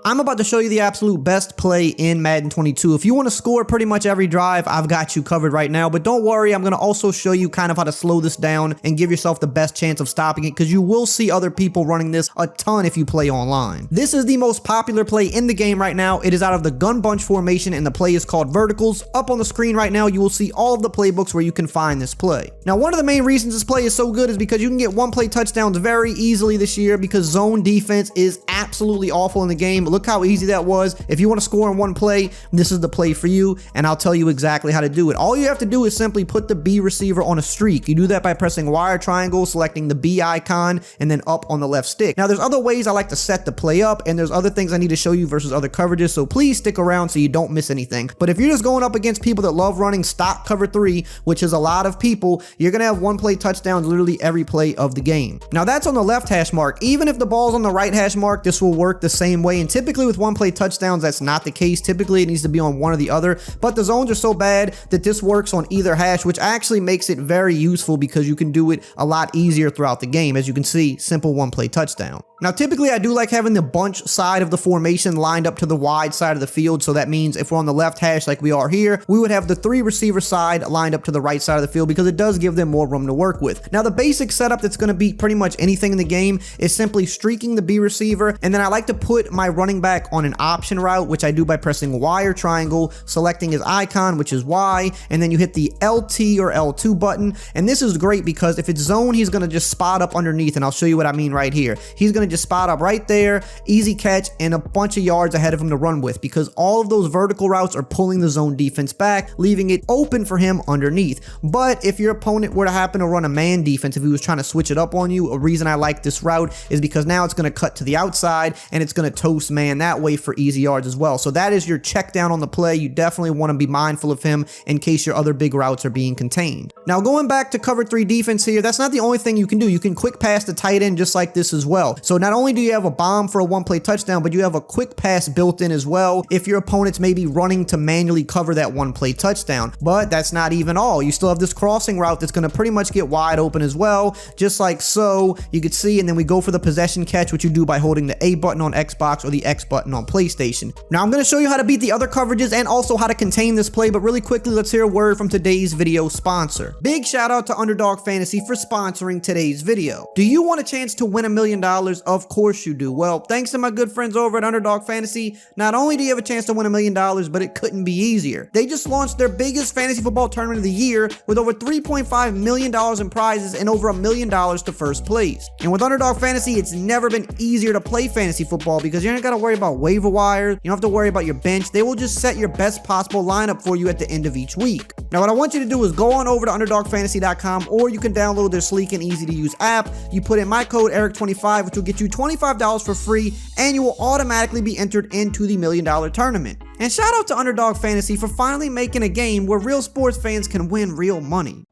I'm about to show you the absolute best play in Madden 22. If you want to score pretty much every drive, I've got you covered right now. But don't worry, I'm going to also show you kind of how to slow this down and give yourself the best chance of stopping it, because you will see other people running this a ton if you play online. This is the most popular play in the game right now. It is out of the gun bunch formation, and the play is called verticals. Up on the screen right now, you will see all of the playbooks where you can find this play. Now, one of the main reasons this play is so good is because you can get one-play touchdowns very easily this year, because zone defense is absolutely awful in the game. Look how easy that was. If you want to score in one play, this is the play for you, and I'll tell you exactly how to do it. All you have to do is simply put the B receiver on a streak. You do that by pressing Y or triangle, selecting the B icon, and then up on the left stick. Now, there's other ways I like to set the play up, and there's other things I need to show you versus other coverages, so please stick around so you don't miss anything. But if you're just going up against people that love running stock cover 3, which is a lot of people, you're going to have one-play touchdowns literally every play of the game. Now, that's on the left hash mark. Even if the ball's on the right hash mark, this will work the same way, and typically with one-play touchdowns, that's not the case. Typically, it needs to be on one or the other, but the zones are so bad that this works on either hash, which actually makes it very useful because you can do it a lot easier throughout the game. As you can see, simple one-play touchdown. Now, typically, I do like having the bunch side of the formation lined up to the wide side of the field, so that means if we're on the left hash like we are here, we would have the 3 receiver side lined up to the right side of the field because it does give them more room to work with. Now, the basic setup that's going to beat pretty much anything in the game is simply streaking the B receiver, and then I like to put my running back on an option route, which I do by pressing Y or triangle, selecting his icon, which is Y, and then you hit the LT or L2 button. And this is great because if it's zone, he's going to just spot up underneath, and I'll show you what I mean right here. He's going to just spot up right there, easy catch, and a bunch of yards ahead of him to run with, because all of those vertical routes are pulling the zone defense back, leaving it open for him underneath. But if your opponent were to happen to run a man defense, if he was trying to switch it up on you, a reason I like this route is because now it's going to cut to the outside and it's going to toast man that way for easy yards as well. So that is your check down on the play. You definitely want to be mindful of him in case your other big routes are being contained. Now, going back to cover 3 defense here, that's not the only thing you can do. You can quick pass the tight end just like this as well. So not only do you have a bomb for a one-play touchdown, but you have a quick pass built in as well if your opponent's maybe running to manually cover that one-play touchdown. But that's not even all. You still have this crossing route that's going to pretty much get wide open as well, just like so. You could see, and then we go for the possession catch, which you do by holding the A button on Xbox or the X button on PlayStation. Now, I'm going to show you how to beat the other coverages and also how to contain this play, but really quickly, let's hear a word from today's video sponsor. Big shout out to Underdog Fantasy for sponsoring today's video. Do you want a chance to win $1 million? Of course you do. Well, thanks to my good friends over at Underdog Fantasy, not only do you have a chance to win $1 million, but it couldn't be easier. They just launched their biggest fantasy football tournament of the year with over $3.5 million in prizes and over $1 million to first place. And with Underdog Fantasy, it's never been easier to play fantasy football because you don't got to worry about waiver wires, you don't have to worry about your bench. They will just set your best possible lineup for you at the end of each week. Now, what I want you to do is go on over to UnderdogFantasy.com, or you can download their sleek and easy to use app. You put in my code ERIC25, which will get you $25 for free, and you will automatically be entered into the $1 million tournament. And shout out to Underdog Fantasy for finally making a game where real sports fans can win real money.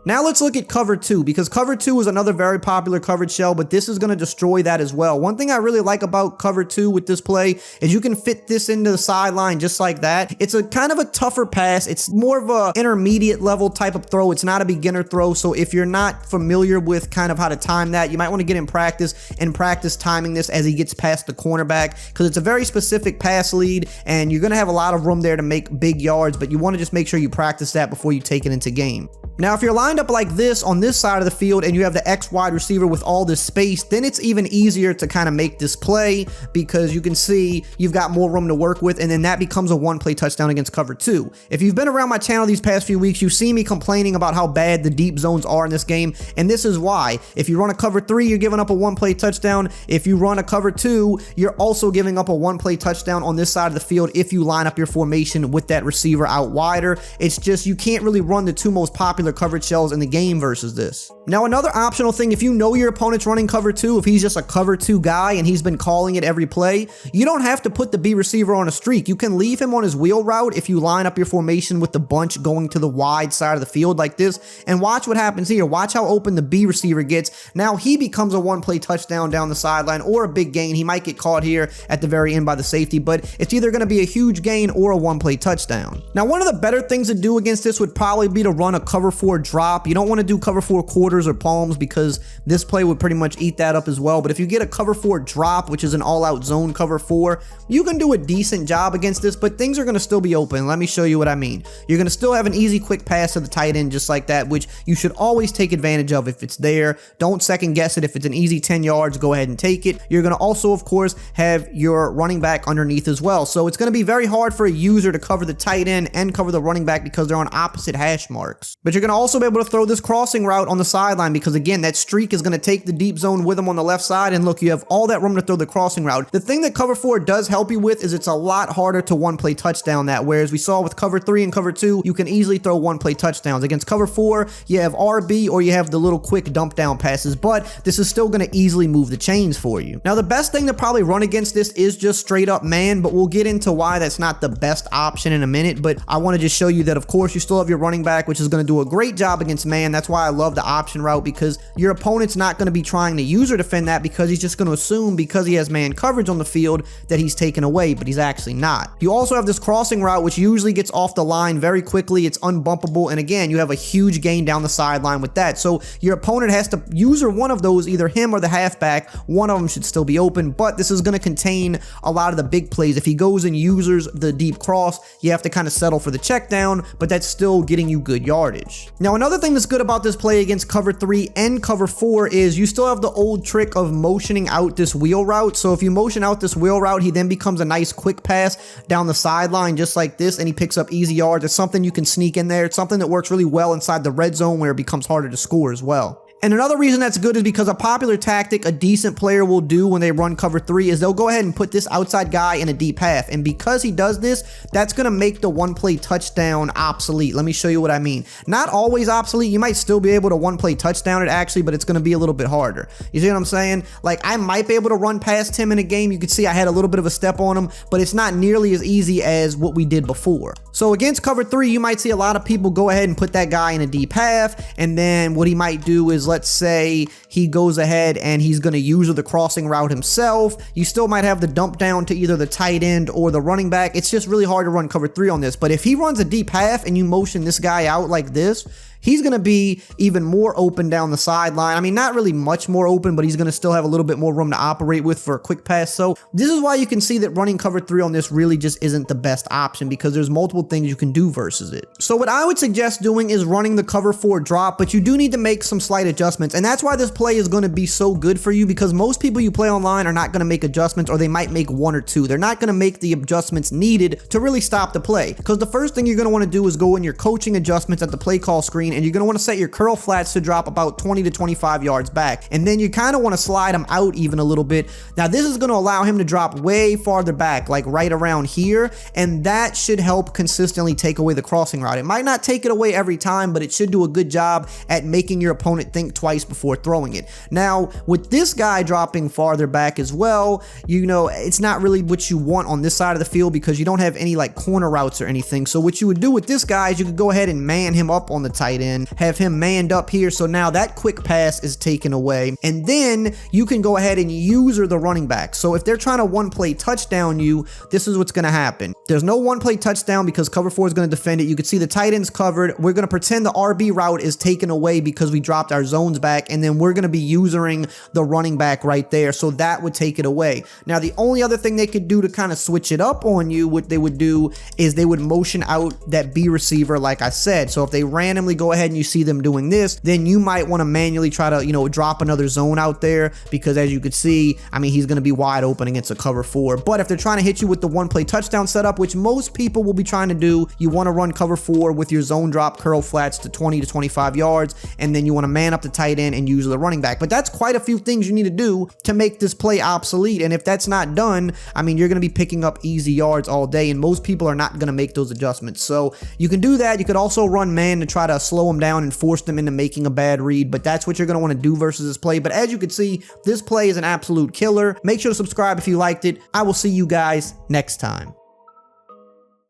Now let's look at cover 2, because cover 2 is another very popular coverage shell, but this is going to destroy that as well. One thing I really like about cover 2 with this play is you can fit this into the sideline just like that. It's a kind of a tougher pass. It's more of a intermediate level type of throw. It's not a beginner throw. So if you're not familiar with kind of how to time that, you might want to get in practice and practice timing this as he gets past the cornerback, because it's a very specific pass lead and you're going to have a lot of room there to make big yards, but you want to just make sure you practice that before you take it into game. Now, if you're lined up like this on this side of the field and you have the X wide receiver with all this space, then it's even easier to kind of make this play because you can see you've got more room to work with, and then that becomes a one-play touchdown against cover 2. If you've been around my channel these past few weeks, you've seen me complaining about how bad the deep zones are in this game, and this is why. If you run a cover 3, you're giving up a one-play touchdown. If you run a cover 2, you're also giving up a one-play touchdown on this side of the field if you line up your formation with that receiver out wider. It's just you can't really run the 2 most popular coverage shells in the game versus this. Now, another optional thing, if you know your opponent's running cover 2, if he's just a cover 2 guy and he's been calling it every play, you don't have to put the B receiver on a streak. You can leave him on his wheel route if you line up your formation with the bunch going to the wide side of the field like this, and watch what happens here. Watch how open the B receiver gets. Now he becomes a one-play touchdown down the sideline or a big gain. He might get caught here at the very end by the safety, but it's either going to be a huge gain or a one-play touchdown. Now, one of the better things to do against this would probably be to run a cover 4 drop. You don't want to do cover 4 quarter quarters or palms because this play would pretty much eat that up as well. But if you get a cover 4 drop, which is an all-out zone cover 4, you can do a decent job against this, but things are going to still be open. Let me show you what I mean. You're going to still have an easy quick pass to the tight end just like that, which you should always take advantage of if it's there. Don't second guess it. If it's an easy 10 yards, go ahead and take it. You're going to also, of course, have your running back underneath as well. So it's going to be very hard for a user to cover the tight end and cover the running back because they're on opposite hash marks. But you're going to also be able to throw this crossing route on the sideline because, again, that streak is going to take the deep zone with them on the left side. And look, you have all that room to throw the crossing route. The thing that cover 4 does help you with is it's a lot harder to one-play touchdown that, whereas we saw with cover 3 and cover 2, you can easily throw one-play touchdowns. Against cover 4, you have RB or you have the little quick dump down passes, but this is still going to easily move the chains for you. Now, the best thing to probably run against this is just straight up man, but we'll get into why that's not the best option in a minute. But I want to just show you that, of course, you still have your running back, which is going to do a great job against man. That's why I love the option route, because your opponent's not going to be trying to use or defend that because he's just going to assume because he has man coverage on the field that he's taken away, but he's actually not. You also have this crossing route, which usually gets off the line very quickly. It's unbumpable, and again, you have a huge gain down the sideline with that. So your opponent has to use one of those, either him or the halfback. One of them should still be open, but this is going to contain a lot of the big plays. If he goes and uses the deep cross, you have to kind of settle for the check down, but that's still getting you good yardage. Now, another thing that's good about this play against cover 3 and cover 4 is you still have the old trick of motioning out this wheel route. So if you motion out this wheel route, he then becomes a nice quick pass down the sideline just like this, and he picks up easy yards. It's something you can sneak in there. It's something that works really well inside the red zone where it becomes harder to score as well. And another reason that's good is because a popular tactic a decent player will do when they run cover 3 is they'll go ahead and put this outside guy in a deep half. And because he does this, that's going to make the one-play touchdown obsolete. Let me show you what I mean. Not always obsolete. You might still be able to one-play touchdown it actually, but it's going to be a little bit harder. You see what I'm saying? Like, I might be able to run past him in a game. You can see I had a little bit of a step on him, but it's not nearly as easy as what we did before. So against cover 3, you might see a lot of people go ahead and put that guy in a deep half, and then what he might do is, let's say he goes ahead and he's going to use the crossing route himself. You still might have the dump down to either the tight end or the running back. It's just really hard to run cover 3 on this. But if he runs a deep half and you motion this guy out like this, he's going to be even more open down the sideline. I mean, not really much more open, but he's going to still have a little bit more room to operate with for a quick pass. So this is why you can see that running cover 3 on this really just isn't the best option, because there's multiple things you can do versus it. So what I would suggest doing is running the cover 4 drop, but you do need to make some slight adjustments. And that's why this play is going to be so good for you, because most people you play online are not going to make adjustments, or they might make 1 or 2. They're not going to make the adjustments needed to really stop the play, because the first thing you're going to want to do is go in your coaching adjustments at the play call screen, and you're going to want to set your curl flats to drop about 20 to 25 yards back. And then you kind of want to slide him out even a little bit. Now, this is going to allow him to drop way farther back, like right around here, and that should help consistently take away the crossing route. It might not take it away every time, but it should do a good job at making your opponent think twice before throwing it. Now, with this guy dropping farther back as well, you know, it's not really what you want on this side of the field because you don't have any like corner routes or anything. So what you would do with this guy is you could go ahead and man him up on the tight end, have him manned up here, so now that quick pass is taken away, and then you can go ahead and use the running back. So if they're trying to one-play touchdown you, this is what's going to happen. There's no one-play touchdown because cover 4 is going to defend it. You can see the tight end's covered. We're going to pretend the RB route is taken away because we dropped our zones back, and then we're going to be using the running back right there, so that would take it away. Now, the only other thing they could do to kind of switch it up on you, what they would do is they would motion out that B receiver like I said. So if they randomly go ahead and you see them doing this, then you might want to manually try to, you know, drop another zone out there, because as you could see, I mean, he's going to be wide open against a cover 4. But if they're trying to hit you with the one-play touchdown setup, which most people will be trying to do, you want to run cover 4 with your zone drop curl flats to 20 to 25 yards, and then you want to man up the tight end and use the running back. But that's quite a few things you need to do to make this play obsolete, and if that's not done, I mean, you're going to be picking up easy yards all day, and most people are not going to make those adjustments. So you can do that. You could also run man to try to slow them down and force them into making a bad read, but that's what you're going to want to do versus this play. But as you can see, this play is an absolute killer. Make sure to subscribe if you liked it. I will see you guys next time.